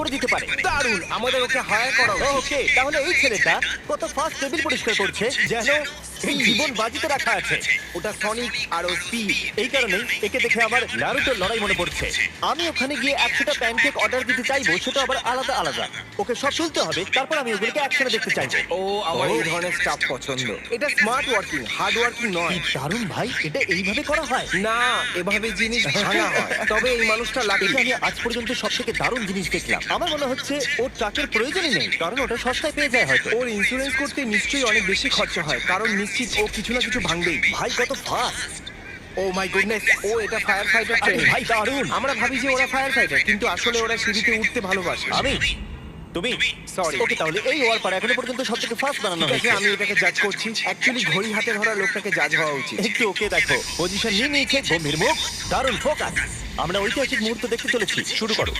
করে দিতে পারে। দারুণ, আমাদের ওকে হায়ার করা উচিত। ওকে, তাহলে এই ছেলেটা কত ফাস্ট টেবিল পরিষ্কার করছে যেন এই জীবন বাজিতে রাখা আছে। ওটা সনিক আর ও স্পিড। এই কারণেই একে দেখে আমার নারুটোর লড়াই মনে পড়ছে। আমি ওখানে গিয়ে 100টা প্যানকেক অর্ডার দিতে চাইবো, সেটা আবার আলাদা আলাদা। ওকে সব তুলতে হবে, তারপর আমি ওগুলোকে একসাথে দেখতে চাইবো। ও আমার এই ধরনের স্টাফ পছন্দ। এটা স্মার্ট ওয়ার্কিং, হার্ড ওয়ার্কিং নয়। কি দারুণ ভাই, এটা এইভাবে করা হয়? না, এভাবে জিনিস ভাঙা হয়। তবে এই মানুষটা লাকি। এটা আমি আজ পর্যন্ত সব থেকে দারুণ জিনিস দেখলাম। আমার মনে হচ্ছে ওর ট্রাকের প্রয়োজনই নেই, কারণ ওটা সস্তায় পেয়ে যায় হয়তো। ওর ইন্স্যুরেন্স করতে নিশ্চয়ই অনেক বেশি খরচা হয়, কারণ নিশ্চিত ও কিছু না কিছু ভাঙবেই। ভাই কত ফাস্ট! ও মাই গুডনেস, ও এটা ফায়ার ফাইটার আরে ট্রেনিং। ভাই দারুণ! আমরা ভাবি যে ওরা ফায়ার ফাইটার, কিন্তু আসলে ওরা সিঁড়িতে উঠতে ভালোবাসে। আমি তুমি Sorry. ওকে, তাহলে এই ওয়ার পার এখনো পর্যন্ত সব থেকে ফাস্ট বানানো ঠিক আছে, হয়েছে। আমি এটাকে জাজ করছি। অ্যাকচুয়ালি ঘড়ি হাতে ধরা লোকটাকে জাজ হওয়া উচিত। একটু ওকে দেখো, পজিশন নিয়ে নিয়েছে, গম্ভীর মুখ, দারুণ ফোকাস। আমরা ঐতিহাসিক মুহূর্ত দেখতে চলেছি। শুরু করো।